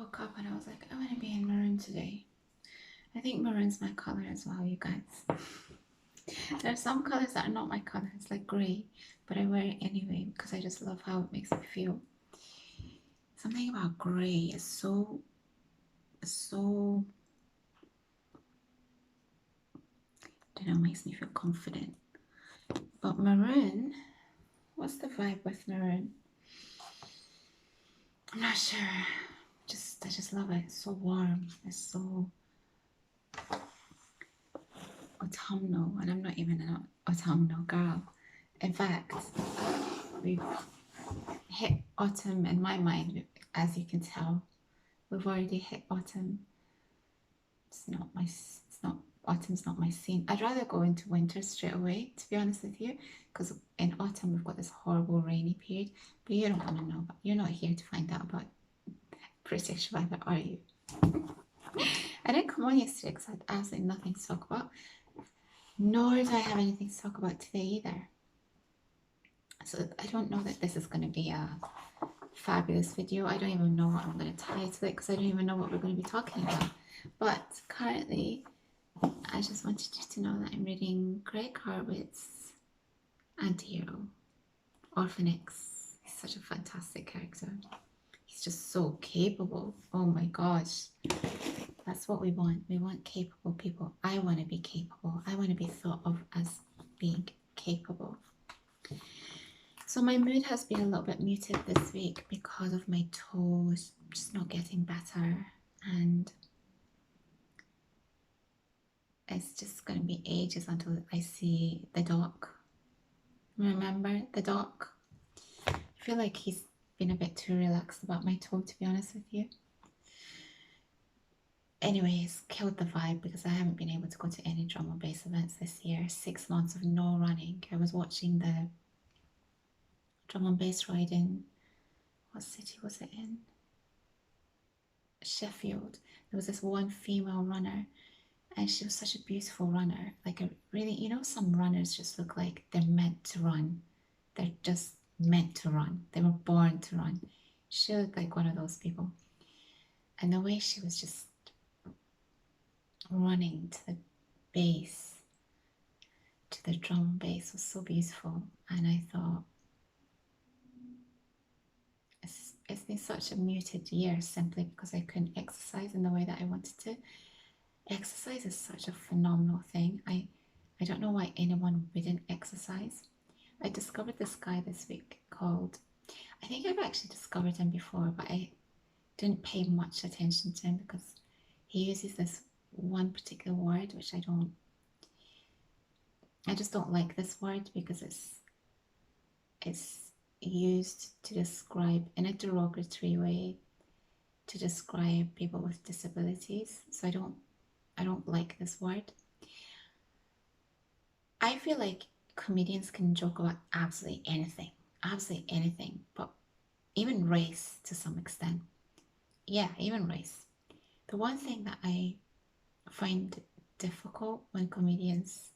woke up and I was like, I want to be in maroon today. I think maroon's my color as well, you guys. There are some colors that are not my colors, like grey, but I wear it anyway because I just love how it makes me feel. Something about grey is so, I don't know, makes me feel confident. But maroon, what's the vibe with maroon? I'm not sure. I just love it. It's so warm. It's so autumnal, and I'm not even an autumnal girl. In fact, we've hit autumn in my mind, as you can tell. We've already hit autumn. Autumn's not my scene. I'd rather go into winter straight away, to be honest with you, because in autumn we've got this horrible rainy period. But you don't want to know. You're not here to find out about British weather, are you? I didn't come on yesterday because I had absolutely nothing to talk about. Nor do I have anything to talk about today either. So I don't know that this is going to be a fabulous video. I don't even know what I'm going to title it because I don't even know what we're going to be talking about. But currently, I just wanted you to know that I'm reading Greg Harwood's Antihero, Orphan X. He's such a fantastic character. He's just so capable. Oh my gosh. That's what we want. We want capable people. I want to be capable. I want to be thought of as being capable. So my mood has been a little bit muted this week because of my toes just not getting better, and it's just going to be ages until I see the doc. Remember the doc? I feel like he's been a bit too relaxed about my toe, to be honest with you. Anyways, killed the vibe because I haven't been able to go to any drum and bass events this year. 6 months of no running. I was watching the drum and bass ride in, what city was it in? Sheffield. There was this one female runner, and she was such a beautiful runner. Like a really, you know, some runners just look like they're meant to run. They're just meant to run. They were born to run. She looked like one of those people. And the way she was just running to the bass, to the drum bass, was so beautiful. And I thought, it's been such a muted year simply because I couldn't exercise in the way that I wanted to. Exercise is such a phenomenal thing. I don't know why anyone wouldn't exercise. I discovered this guy this week called, I think I've actually discovered him before, but I didn't pay much attention to him because he uses this one particular word which I just don't like this word because it's used to describe, in a derogatory way, to describe people with disabilities. So I don't like this word. I feel like comedians can joke about absolutely anything, but even race to some extent. Yeah, even race. The one thing that I find difficult when comedians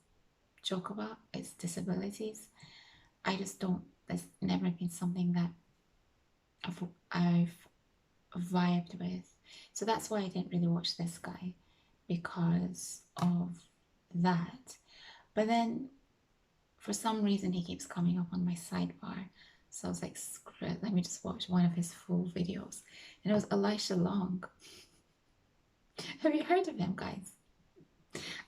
joke about is disabilities. I just don't, there's never been something that I've vibed with. So that's why I didn't really watch this guy, because of that. But then for some reason he keeps coming up on my sidebar. So I was like, screw it, let me just watch one of his full videos. And it was Elisha Long. Have you heard of him, guys?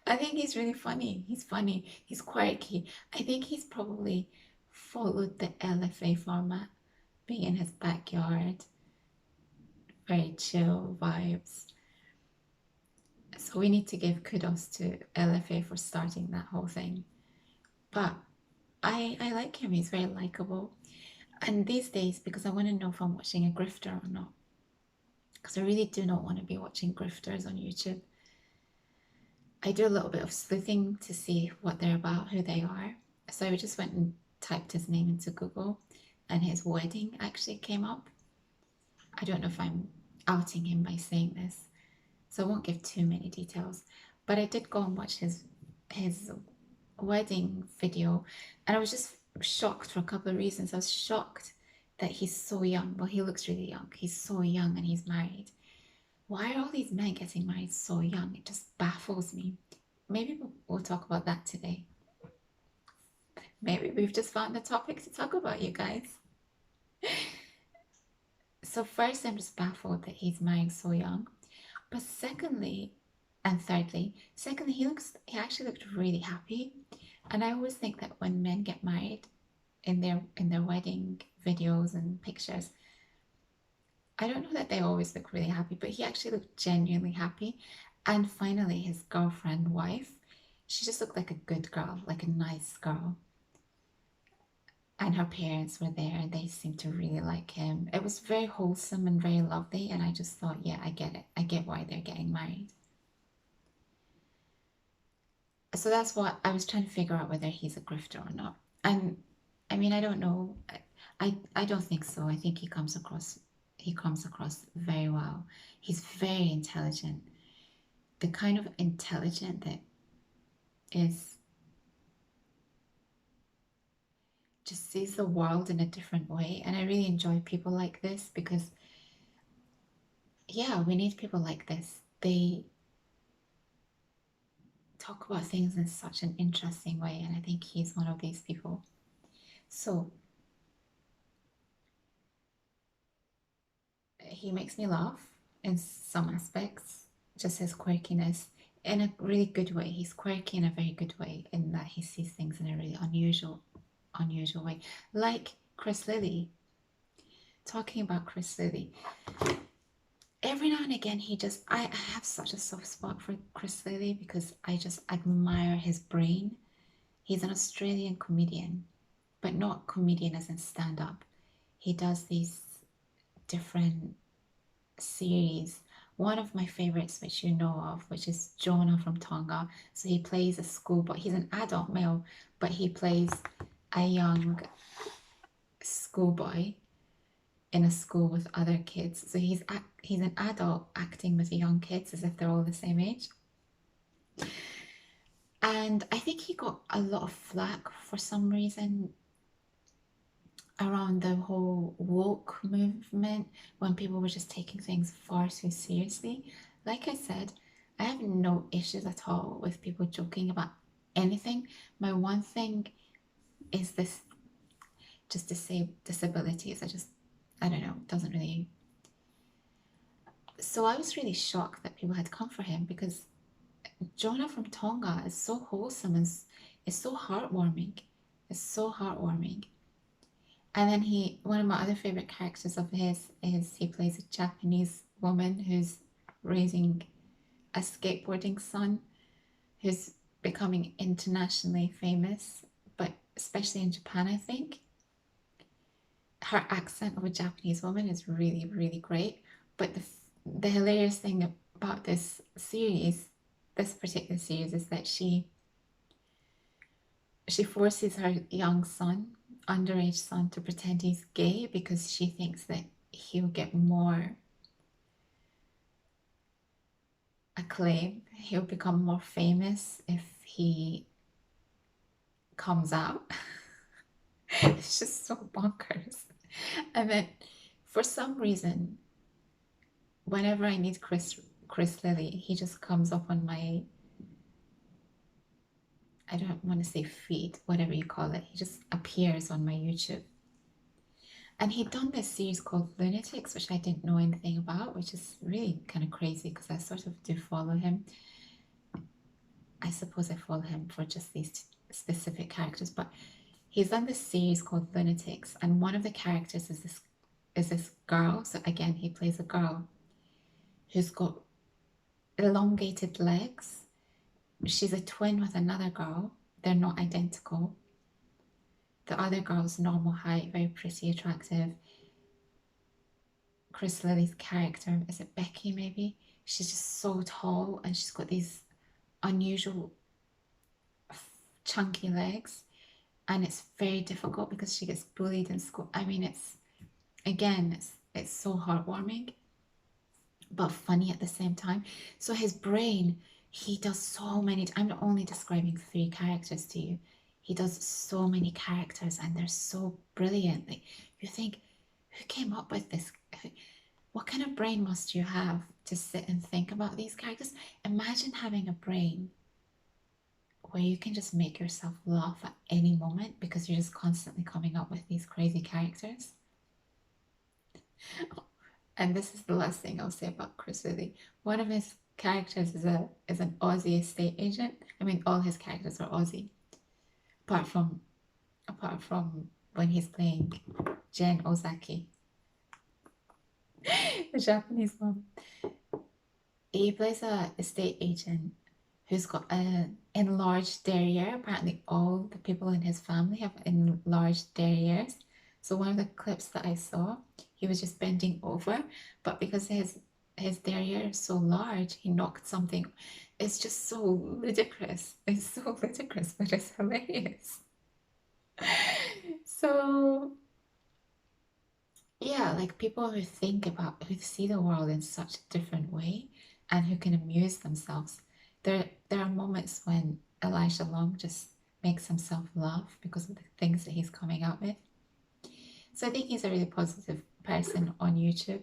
I think he's really funny. He's funny. He's quirky. I think he's probably followed the LFA format, being in his backyard, very chill vibes. So we need to give kudos to LFA for starting that whole thing. But I like him. He's very likable. And these days, because I want to know if I'm watching a grifter or not, because I really do not want to be watching grifters on YouTube. I do a little bit of sleuthing to see what they're about, who they are. So I just went and typed his name into Google, and his wedding actually came up. I don't know if I'm outing him by saying this, so I won't give too many details. But I did go and watch his wedding video, and I was just shocked for a couple of reasons. I was shocked that he's so young. Well, he looks really young. He's so young and he's married. Why are all these men getting married so young? It just baffles me. Maybe we'll talk about that today. Maybe we've just found a topic to talk about, you guys. So first, I'm just baffled that he's marrying so young. But secondly, and thirdly, he actually looked really happy. And I always think that when men get married in their wedding videos and pictures, I don't know that they always look really happy, but he actually looked genuinely happy. And finally, his girlfriend, wife, she just looked like a good girl, like a nice girl. And her parents were there and they seemed to really like him. It was very wholesome and very lovely. And I just thought, yeah, I get it. I get why they're getting married. So that's what I was trying to figure out, whether he's a grifter or not. And I mean, I don't know. I don't think so. I think he comes across very well. He's very intelligent. The kind of intelligent that is just sees the world in a different way. And I really enjoy people like this because, yeah, we need people like this. They talk about things in such an interesting way, and I think he's one of these people. So he makes me laugh in some aspects, just his quirkiness in a really good way. He's quirky in a very good way, in that he sees things in a really unusual way. Like Chris Lilley, talking about Chris Lilley. Every now and again, I have such a soft spot for Chris Lilley because I just admire his brain. He's an Australian comedian, but not comedian as in stand up. He does these different series. One of my favorites, which you know of, which is Jonah from Tonga. So he plays a schoolboy. He's an adult male, but he plays a young schoolboy in a school with other kids. So he's an adult acting with young kids as if they're all the same age. And I think he got a lot of flack for some reason around the whole woke movement, when people were just taking things far too seriously. Like I said, I have no issues at all with people joking about anything. My one thing is this, just to say disabilities. I don't know, it doesn't really. So I was really shocked that people had come for him because Jonah from Tonga is so wholesome and is so heartwarming. It's so heartwarming. And then one of my other favorite characters of his is he plays a Japanese woman who's raising a skateboarding son who's becoming internationally famous, but especially in Japan, I think. Her accent of a Japanese woman is really, really great. But the hilarious thing about this particular series, is that she forces her young son, underage son, to pretend he's gay because she thinks that he'll get more acclaim. He'll become more famous if he comes out. It's just so bonkers. And then for some reason, whenever I need Chris Lilley, he just comes up on my, I don't want to say feed, whatever you call it. He just appears on my YouTube. And he'd done this series called Lunatics, which I didn't know anything about, which is really kind of crazy because I sort of do follow him. I suppose I follow him for just these specific characters, but he's done this series called Lunatics, and one of the characters is this girl. So again, he plays a girl who's got elongated legs. She's a twin with another girl. They're not identical. The other girl's normal height, very pretty, attractive. Chris Lilley's character, is it Becky maybe? She's just so tall and she's got these unusual chunky legs, and it's very difficult because she gets bullied in school. I mean, it's so heartwarming but funny at the same time. So his brain, he does so many. I'm only describing 3 characters to you. He does so many characters and they're so brilliant. Like, you think, who came up with this? What kind of brain must you have to sit and think about these characters. Imagine having a brain where you can just make yourself laugh at any moment because you're just constantly coming up with these crazy characters. And this is the last thing I'll say about Chris Lilley. One of his characters is an Aussie estate agent. I mean, all his characters are Aussie, apart from when he's playing Jen Ozaki, the Japanese one. He plays a estate agent who's got an enlarged derriere. Apparently, all the people in his family have enlarged derrieres. So one of the clips that I saw, he was just bending over, but because his derriere is so large, he knocked something. It's just so ludicrous. It's so ludicrous, but it's hilarious. So yeah, like people who see the world in such a different way and who can amuse themselves. There are moments when Elijah Long just makes himself laugh because of the things that he's coming out with. So I think he's a really positive person on YouTube,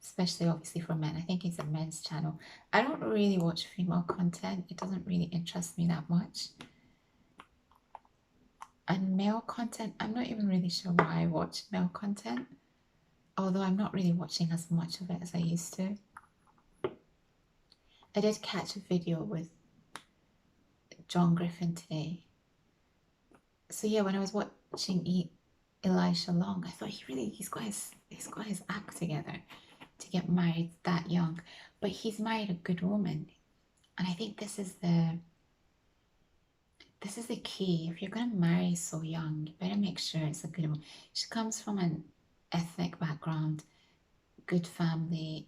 especially obviously for men. I think he's a men's channel. I don't really watch female content. It doesn't really interest me that much. And male content, I'm not even really sure why I watch male content, although I'm not really watching as much of it as I used to. I did catch a video with John Griffin today. So yeah, when I was watching Elisha Long, I thought he's got his act together to get married that young. But he's married a good woman. And I think this is the key. If you're gonna marry so young, you better make sure it's a good woman. She comes from an ethnic background, good family,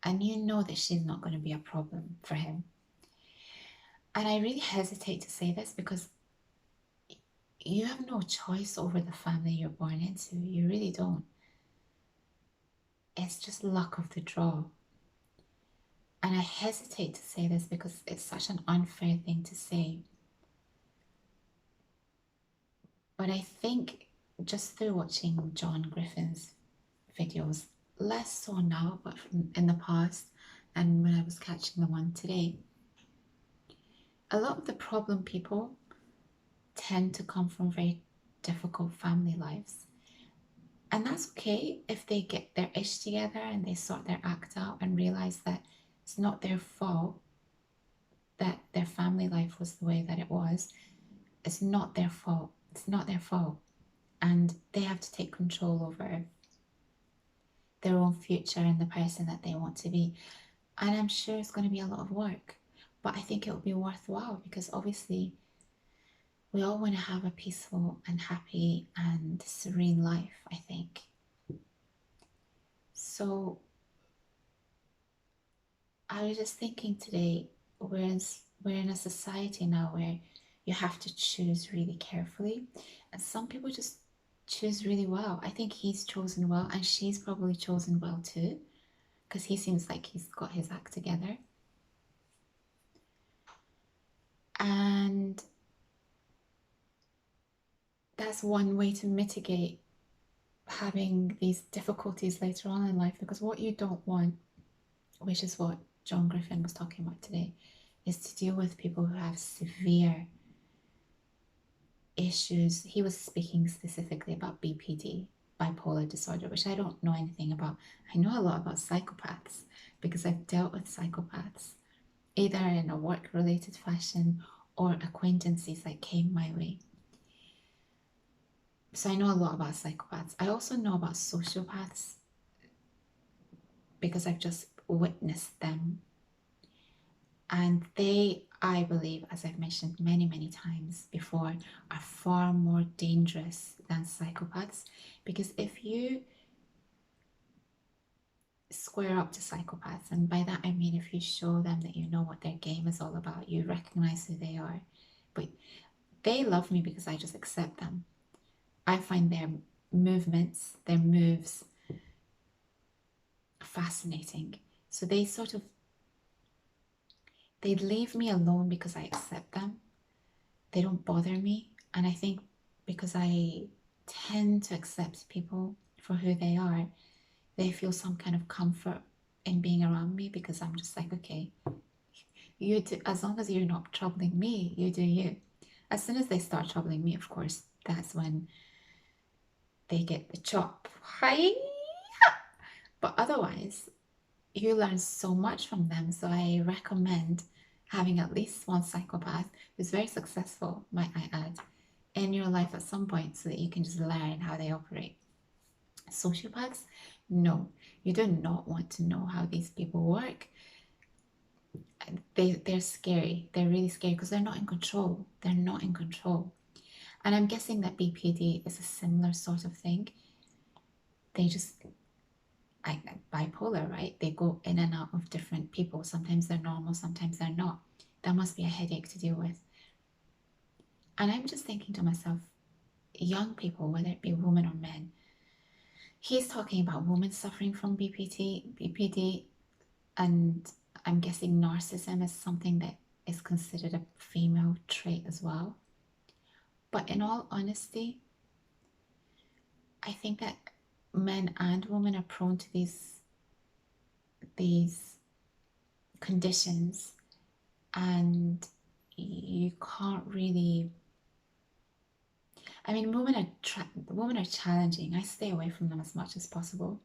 and you know that she's not going to be a problem for him. And I really hesitate to say this because you have no choice over the family you're born into. You really don't. It's just luck of the draw. And I hesitate to say this because it's such an unfair thing to say. But I think just through watching John Griffin's videos, less so now, but in the past, and when I was catching the one today, a lot of the problem people tend to come from very difficult family lives. And that's okay if they get their ish together and they sort their act out and realize that it's not their fault that their family life was the way that it was. It's not their fault. It's not their fault. And they have to take control over their own future and the person that they want to be. And I'm sure it's going to be a lot of work, but I think it will be worthwhile because obviously we all want to have a peaceful and happy and serene life, I think. So I was just thinking today, we're in a society now where you have to choose really carefully, and some people just choose really well. I think he's chosen well, and she's probably chosen well too, because he seems like he's got his act together. And that's one way to mitigate having these difficulties later on in life, because what you don't want, which is what John Griffin was talking about today, is to deal with people who have severe issues. He was speaking specifically about BPD, bipolar disorder, which I don't know anything about. I know a lot about psychopaths because I've dealt with psychopaths, either in a work-related fashion or acquaintances that came my way. So I know a lot about psychopaths. I also know about sociopaths because I've just witnessed them. And they, I believe, as I've mentioned many, many times before, are far more dangerous than psychopaths. Because if you square up to psychopaths, and by that I mean if you show them that you know what their game is all about, you recognize who they are. But they love me because I just accept them. I find their movements, their moves fascinating. So they leave me alone because I accept them. They don't bother me. And I think because I tend to accept people for who they are, they feel some kind of comfort in being around me because I'm just like, okay, you do, as long as you're not troubling me, you do you. As soon as they start troubling me, of course, that's when they get the chop. Hi. But otherwise, you learn so much from them. So I recommend having at least one psychopath who's very successful, might I add, in your life at some point so that you can just learn how they operate. Sociopaths, no, you do not want to know how these people work. They're scary. They're really scary because they're not in control. They're not in control. And I'm guessing that BPD is a similar sort of thing. They just bipolar, right? They go in and out of different people. Sometimes they're normal, sometimes they're not. That must be a headache to deal with. And I'm just thinking to myself, young people, whether it be women or men, he's talking about women suffering from BPD, and I'm guessing narcissism is something that is considered a female trait as well. But in all honesty, I think that men and women are prone to these conditions, and you can't really. I mean, women are challenging. I stay away from them as much as possible.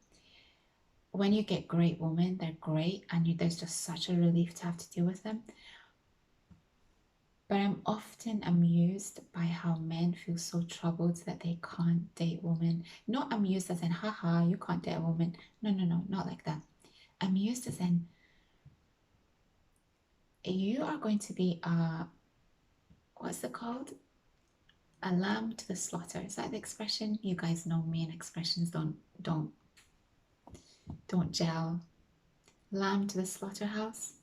When you get great women, they're great, and there's just such a relief to have to deal with them. But I'm often amused by how men feel so troubled that they can't date women. Not amused as in, haha, you can't date a woman. No, no, no, not like that. Amused as in, you are going to be what's it called? A lamb to the slaughter. Is that the expression? You guys know me and expressions don't gel. Lamb to the slaughterhouse.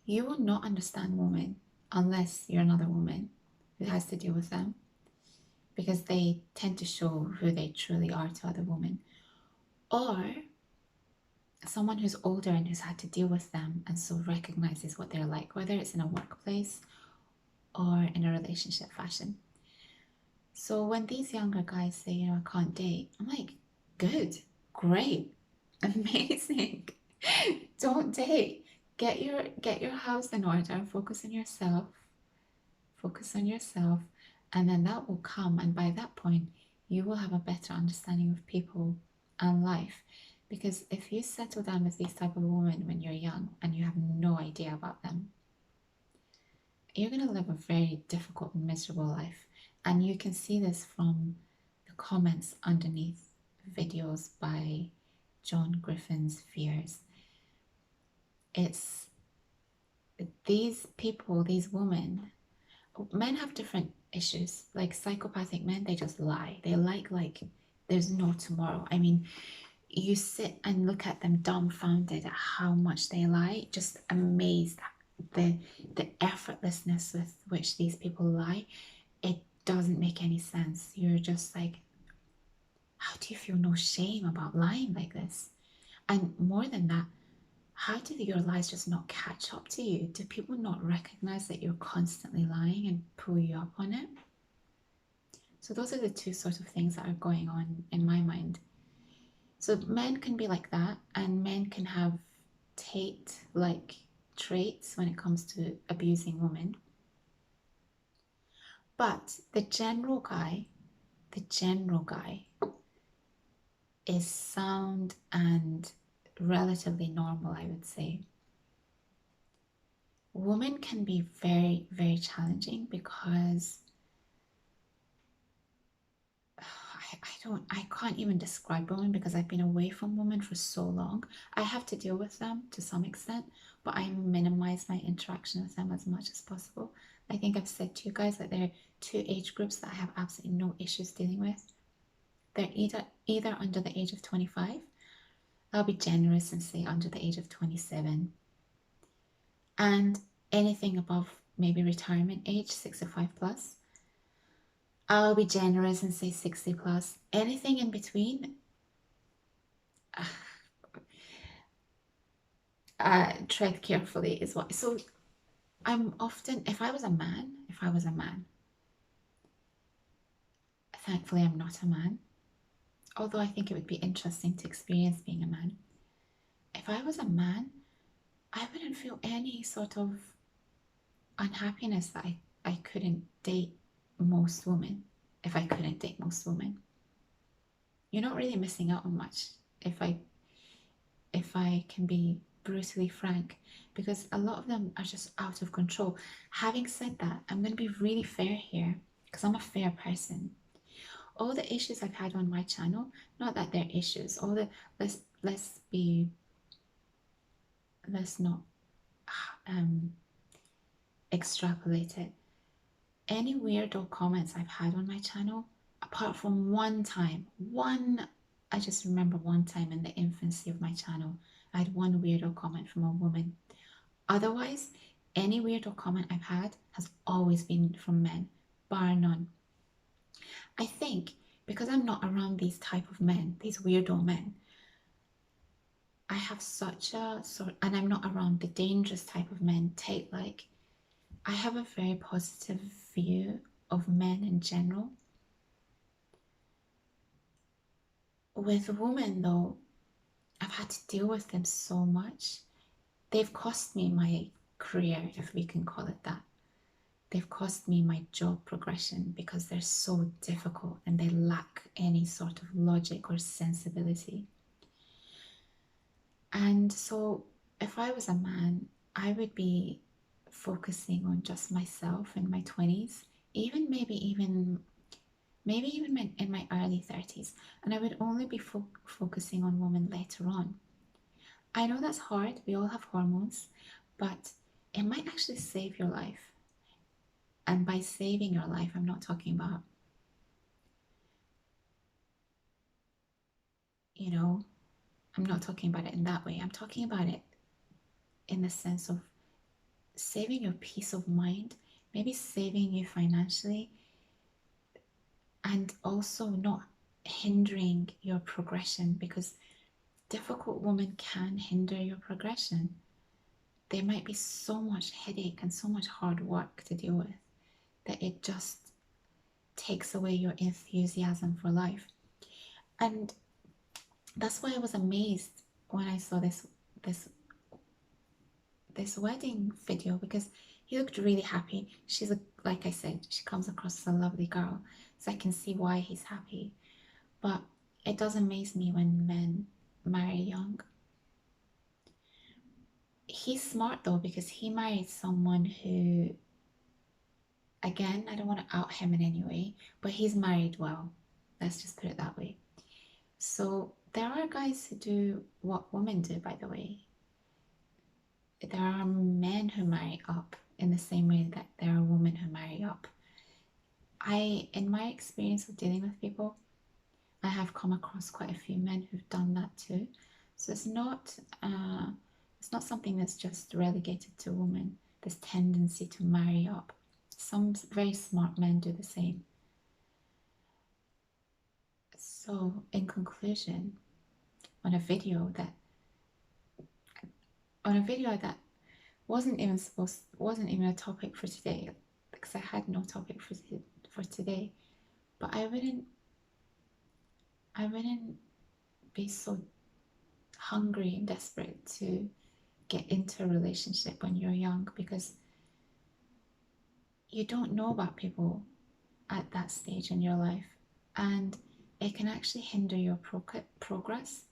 You will not understand women unless you're another woman who has to deal with them, because they tend to show who they truly are to other women. Or someone who's older and who's had to deal with them and so recognizes what they're like, whether it's in a workplace or in a relationship fashion. So when these younger guys say, you know, I can't date, I'm like, good, great, amazing. Don't date. Get your house in order, focus on yourself, and then that will come. And by that point, you will have a better understanding of people and life. Because if you settle down with these type of women when you're young and you have no idea about them, you're going to live a very difficult and miserable life. And you can see this from the comments underneath videos by John Griffin's Fears. It's these people, these women, men have different issues. Like psychopathic men, they just lie. They like there's no tomorrow. I mean, you sit and look at them dumbfounded at how much they lie, just amazed at the effortlessness with which these people lie. It doesn't make any sense. You're just like, how do you feel no shame about lying like this? And more than that, how do your lies just not catch up to you? Do people not recognize that you're constantly lying and pull you up on it? So those are the two sort of things that are going on in my mind. So men can be like that, and men can have Tate-like traits when it comes to abusing women. But the general guy is sound and relatively normal, I would say. Women can be very, very challenging because I can't even describe women because I've been away from women for so long. I have to deal with them to some extent, but I minimize my interaction with them as much as possible. I think I've said to you guys that there are two age groups that I have absolutely no issues dealing with. They're either under the age of 25. I'll be generous and say under the age of 27. And anything above maybe retirement age, 65 plus. I'll be generous and say 60 plus. Anything in between, tread carefully is what. So I'm often, if I was a man, thankfully I'm not a man, although I think it would be interesting to experience being a man. if I was a man, I wouldn't feel any sort of unhappiness that I couldn't date most women. If I couldn't date most women, you're not really missing out on much. If I if I can be brutally frank, because a lot of them are just out of control. Having said that, I'm going to be really fair here because I'm a fair person. All the issues I've had on my channel, not that they're issues, all the let's be let's not um extrapolate it. Any weirdo comments I've had on my channel, apart from I just remember one time in the infancy of my channel, I had one weirdo comment from a woman. Otherwise, any weirdo comment I've had has always been from men, bar none. I think because I'm not around these type of men, these weirdo men, I have such a sort, and I'm not around the dangerous type of men, take like, I have a very positive view of men in general. With women, though, I've had to deal with them so much. They've cost me my career, if we can call it that. They've cost me my job progression because they're so difficult and they lack any sort of logic or sensibility. And so, if I was a man, I would be focusing on just myself in my 20s, even maybe even in my early 30s, and I would only be focusing on women later on. I know that's hard, we all have hormones, but it might actually save your life. And by saving your life, I'm not talking about, you know, I'm not talking about it in that way. I'm talking about it in the sense of saving your peace of mind, maybe saving you financially, and also not hindering your progression because difficult women can hinder your progression. There might be so much headache and so much hard work to deal with that it just takes away your enthusiasm for life. And that's why I was amazed when I saw this this wedding video because he looked really happy. She's a, like I said, she comes across as a lovely girl, so I can see why he's happy. But it does amaze me when men marry young. He's smart though because he married someone who, again, I don't want to out him in any way, but he's married well. Let's just put it that way. So there are guys who do what women do, by the way. There are men who marry up in the same way that there are women who marry up. In my experience of dealing with people, I have come across quite a few men who've done that too. So it's not something that's just relegated to women. This tendency to marry up. Some very smart men do the same. So in conclusion, on a video that wasn't even a topic for today because I had no topic for today. But I wouldn't be so hungry and desperate to get into a relationship when you're young because you don't know about people at that stage in your life, and it can actually hinder your progress.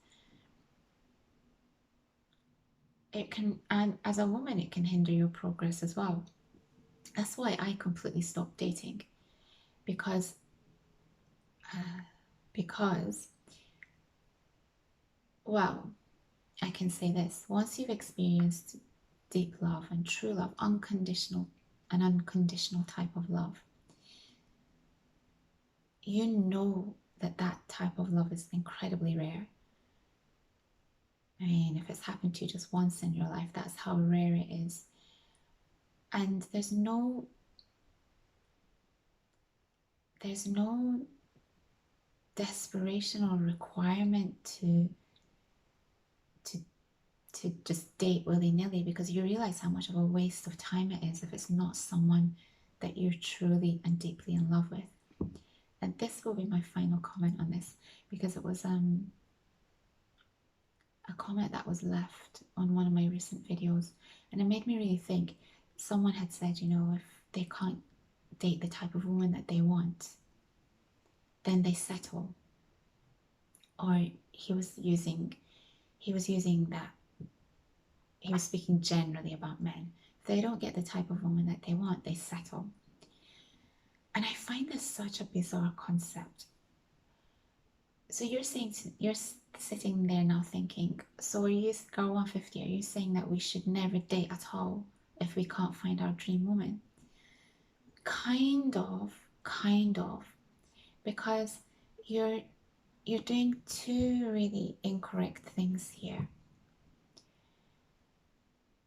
It can, and as a woman, it can hinder your progress as well. That's why I completely stopped dating because uh, because well, I can say this: once you've experienced deep love and true love, an unconditional type of love, you know that that type of love is incredibly rare. I mean, if it's happened to you just once in your life, that's how rare it is. And there's no desperation or requirement to to just date willy-nilly because you realize how much of a waste of time it is if it's not someone that you're truly and deeply in love with. And this will be my final comment on this because a comment that was left on one of my recent videos, and it made me really think. Someone had said, if they can't date the type of woman that they want, then they settle. Or he was using that, he was speaking generally about men. If they don't get the type of woman that they want, they settle. And I find this such a bizarre concept. So you're sitting there now thinking, so are you, girl 150, are you saying that we should never date at all if we can't find our dream woman? Kind of, because you're doing two really incorrect things here.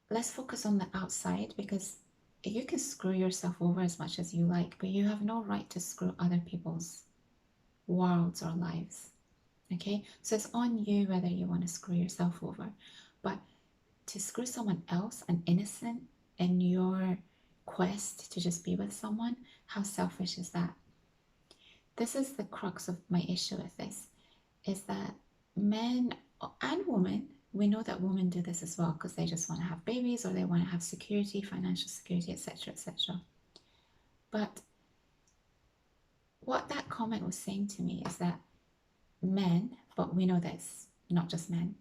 Let's focus on the outside, because you can screw yourself over as much as you like, but you have no right to screw other people's worlds or lives. Okay, so it's on you whether you want to screw yourself over. But to screw someone else, an innocent, in your quest to just be with someone, how selfish is that? This is the crux of my issue with this, is that men and women, we know that women do this as well, because they just want to have babies, or they want to have security, financial security, etc., etc. But what that comment was saying to me is that men, but we know that it's not just men,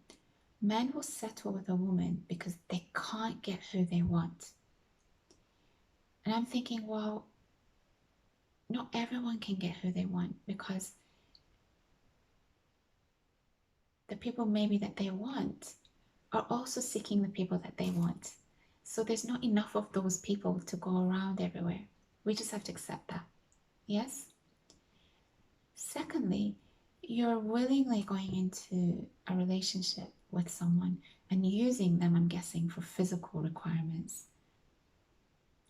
men will settle with a woman because they can't get who they want. And I'm thinking, well, not everyone can get who they want, because the people maybe that they want are also seeking the people that they want. So there's not enough of those people to go around everywhere. We just have to accept that. Yes? Secondly, you're willingly going into a relationship with someone and using them, I'm guessing, for physical requirements.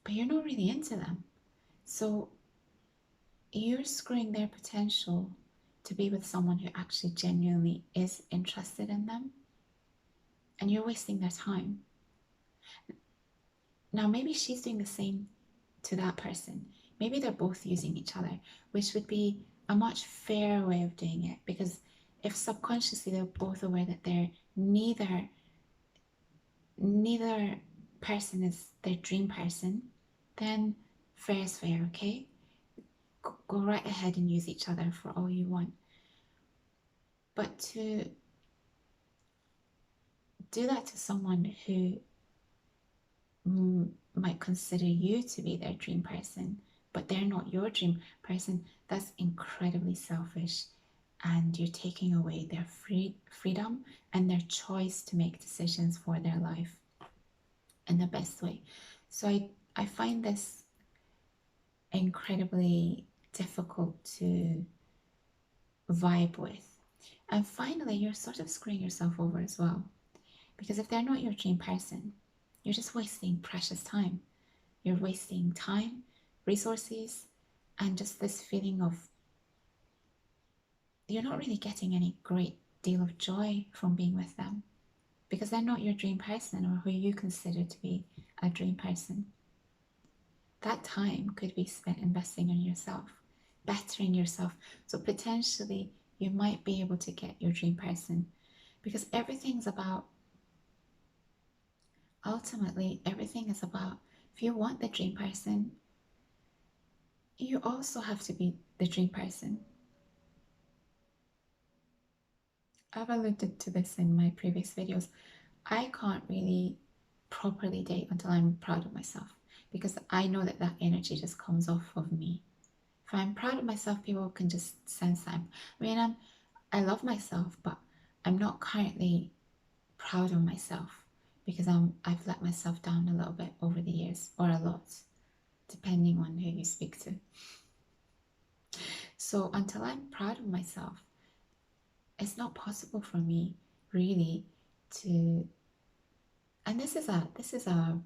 But you're not really into them. So you're screwing their potential to be with someone who actually genuinely is interested in them. And you're wasting their time. Now, maybe she's doing the same to that person. Maybe they're both using each other, which would be a much fairer way of doing it, because if subconsciously they're both aware that they're neither person is their dream person, then fair is fair, okay? Go right ahead and use each other for all you want. But to do that to someone who might consider you to be their dream person, but they're not your dream person, that's incredibly selfish. And you're taking away their freedom and their choice to make decisions for their life in the best way. So I find this incredibly difficult to vibe with. And finally, you're sort of screwing yourself over as well. Because if they're not your dream person, you're just wasting precious time. You're wasting time, resources, and just this feeling of you're not really getting any great deal of joy from being with them, because they're not your dream person or who you consider to be a dream person. That time could be spent investing in yourself, bettering yourself. So potentially you might be able to get your dream person, because ultimately everything is about, if you want the dream person, you also have to be the dream person. I've alluded to this in my previous videos. I can't really properly date until I'm proud of myself, because I know that energy just comes off of me. If I'm proud of myself, people can just sense that. I love myself, but I'm not currently proud of myself, because I've let myself down a little bit over the years, or a lot, depending on who you speak to. So until I'm proud of myself, it's not possible for me really to, and this is a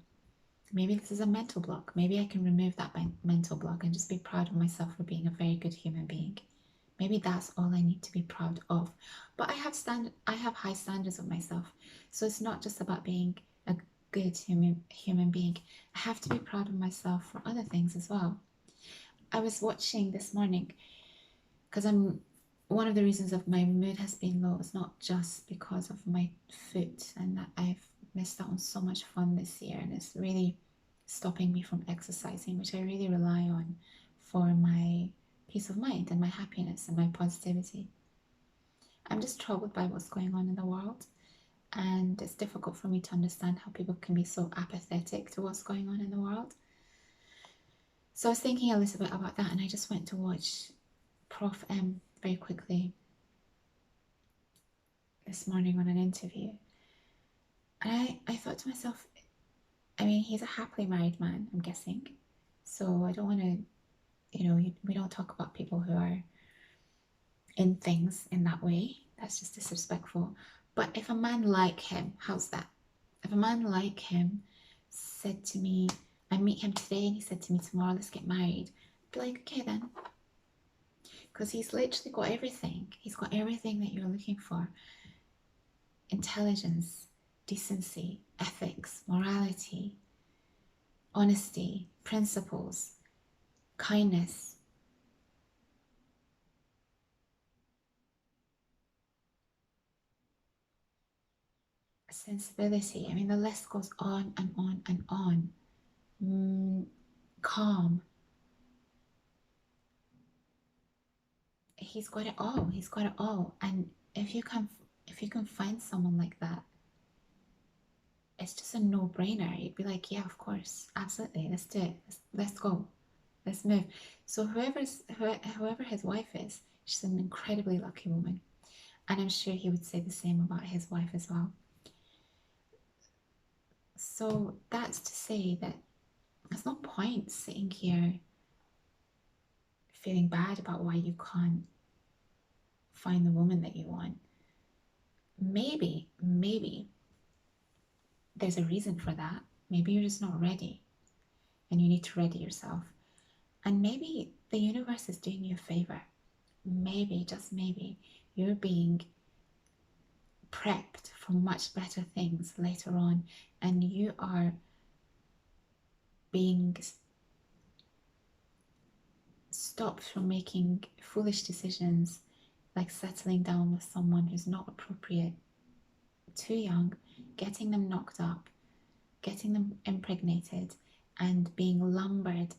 maybe this is a mental block. Maybe I can remove that mental block and just be proud of myself for being a very good human being. Maybe that's all I need to be proud of. But I have high standards of myself. So it's not just about being a good human being. I have to be proud of myself for other things as well. I was watching this morning, because I'm one of the reasons of my mood has been low is not just because of my foot and that I've missed out on so much fun this year, and it's really stopping me from exercising, which I really rely on for my peace of mind and my happiness and my positivity. I'm just troubled by what's going on in the world, and it's difficult for me to understand how people can be so apathetic to what's going on in the world. So I was thinking a little bit about that, and I just went to watch Prof M very quickly this morning on an interview. And I thought to myself, I mean, he's a happily married man, I'm guessing. So I don't want to, we don't talk about people who are in things in that way. That's just disrespectful. But if a man like him, how's that? If a man like him said to me, I meet him today and he said to me tomorrow, let's get married, I'd be like, okay then. Because he's literally got everything. He's got everything that you're looking for. Intelligence, decency, ethics, morality, honesty, principles, kindness, sensibility. I mean, the list goes on and on and on. Calm. He's got it all. He's got it all. And if you can find someone like that, it's just a no-brainer. You'd be like, yeah, of course, absolutely, let's do it. Let's go. Let's move. So whoever his wife is, she's an incredibly lucky woman. And I'm sure he would say the same about his wife as well. So that's to say that there's no point sitting here feeling bad about why you can't find the woman that you want. Maybe there's a reason for that. Maybe you're just not ready and you need to ready yourself. And maybe the universe is doing you a favor. Maybe, just maybe, you're being prepped for much better things later on, and you are being stopped from making foolish decisions like settling down with someone who's not appropriate, too young, getting them knocked up, getting them impregnated, and being lumbered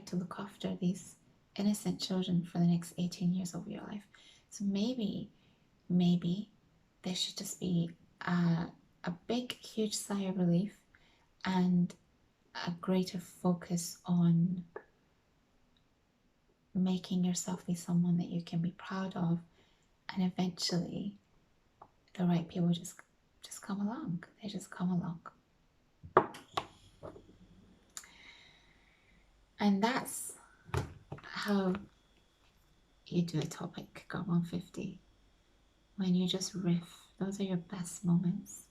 to look after these innocent children for the next 18 years of your life. So maybe there should just be a big, huge sigh of relief and a greater focus on making yourself be someone that you can be proud of, and eventually the right people just come along. They just come along. And that's how you do a topic, Got 150. When you just riff, those are your best moments.